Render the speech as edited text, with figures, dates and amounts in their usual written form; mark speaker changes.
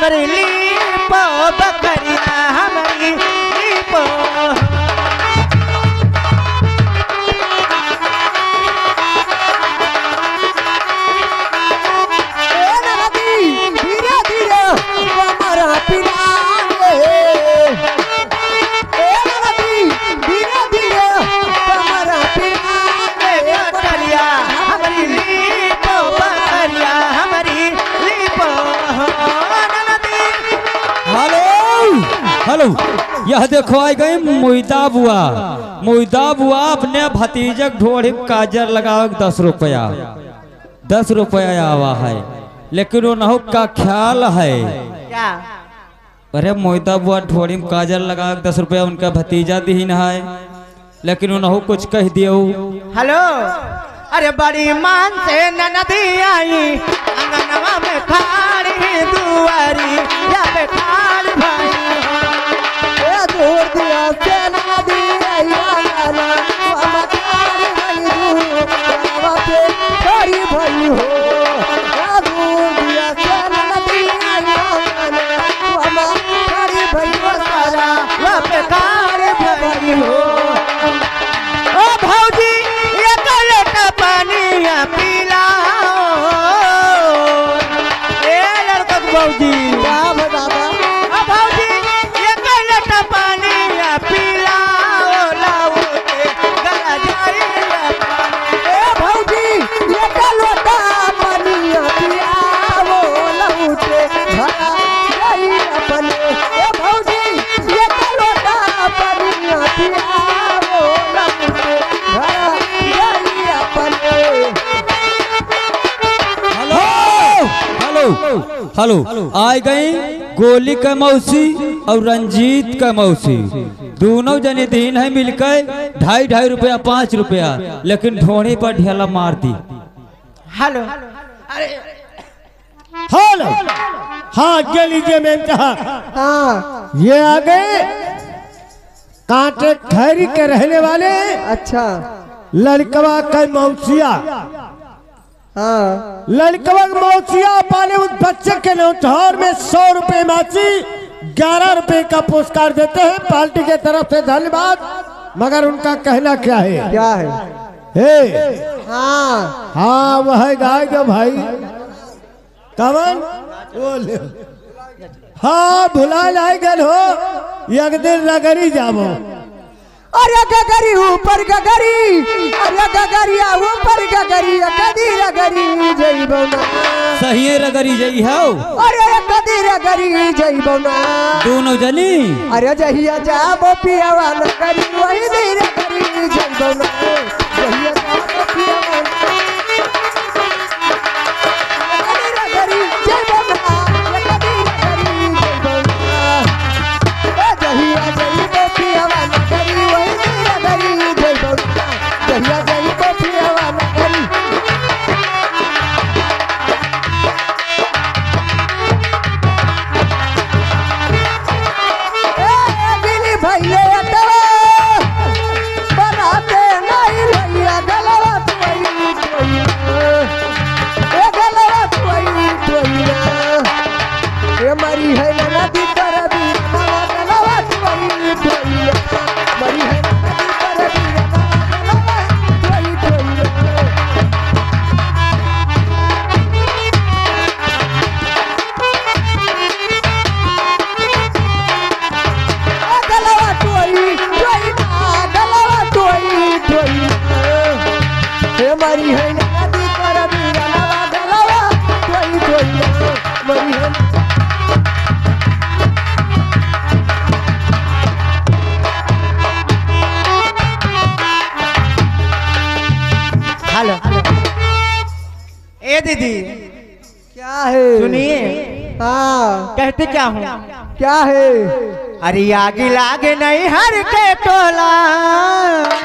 Speaker 1: हमारी लीपो बकरिया हमारी लीपो।
Speaker 2: धीरे धीरे हमारा पिला धीरे धीरे हमारा पिला
Speaker 1: बकरिया हमारी लीपो बकरिया हमारी लीपो।
Speaker 3: हेलो हेलो, यह देखो आ गई मोहिता बुआ। मोहिता बुआ अपने भतीजक ढोड़ी काजर लगाओ 10 रुपया, 10 रुपया आवा है, लेकिन वो नहु का ख्याल है
Speaker 1: क्या?
Speaker 3: अरे मोहिता बुआ ढोड़ी में काजर लगा 10 रुपया उनका भतीजा दीन है, लेकिन वो नहु कुछ कह दियो।
Speaker 1: हेलो, अरे बड़ी मान से ननदी आई अंगनवा में खाड़ी दुआरी या पे खाड़ भाई
Speaker 2: दूर दिया से नदी आया हमारी भाई हो। दूर दिया से नदी आया हमारी भाई
Speaker 1: सारा वहाँ पे खाड़ भाई हो। ओ भौजी ये कलोटा पानी पिलाओ। ए लड़का भौजी
Speaker 2: क्या बताता
Speaker 1: भौजी ये कलोटा पानी पिलाओ लाओ के गला जाइए।
Speaker 2: ए भौजी ये कलोटा पानी पियाओ लौटे भरा गई अपने। ए भौजी ये कलोटा पानी पियाओ लौटे भरा गई अपने।
Speaker 3: हेलो हेलो हेलो, आ गई गोली का मौसी और रंजीत का मौसी, दोनों जने दीन है मिलकर 2.5 रुपया 5 रुपया, लेकिन ढोड़ी पर ढेला मार दी।
Speaker 1: हेलो,
Speaker 4: हेलो, हाँ के लीजिए मैम साहब,
Speaker 2: हाँ
Speaker 4: ये आ गए कांटे खैरी के रहने वाले
Speaker 2: अच्छा
Speaker 4: लड़कवा का मौसिया।
Speaker 2: हाँ
Speaker 4: लड़कवा मौसिया पाले उस बच्चे के नौतहर में 100 रुपए मासी 11 रुपए का पुरस्कार देते हैं पार्टी के तरफ से, धन्यवाद। मगर उनका कहना क्या है?
Speaker 2: क्या है?
Speaker 4: हे
Speaker 2: हाँ
Speaker 4: हाँ वह गाय जो भाई कवन बोले हाँ भुला लाई गल हो, एक दिन रगड़ी जाबो।
Speaker 2: अरे गगरी ऊपर गगरी, अरे गगरिया ऊपर गगरी, कदी रगरी जइबो ना।
Speaker 3: सही रगरी जई है
Speaker 2: अरे कदी रगरी जइबो ना।
Speaker 3: दोनों जनी
Speaker 2: अरे जहिया जाबो पियावा न करी वही दिन रगरी जइबो ना। जहिया जाबो पियावा न कदी रगरी जइबो ना, कदी रगरी जइबो ना। ओ जहिया जइबो पियावा न करी वही दिन रगरी जइबो ना। जहिया जइबो पियावा न करी। भैया बनाते नहीं भैया गलवा कोई कोई गलवा कोई ये मरी है नदी पर भी गलवा कोई कोई मरी है नदी पर भी गलवा कोई मरी है नदी पर भी गलवा गलवा कोई कोई मरी है।
Speaker 1: हेलो, ए दीदी
Speaker 2: क्या है?
Speaker 1: सुनिए,
Speaker 2: हाँ
Speaker 1: कहते क्या हूँ?
Speaker 2: क्या है?
Speaker 1: अरे आगे लागे नहीं हर के टोला।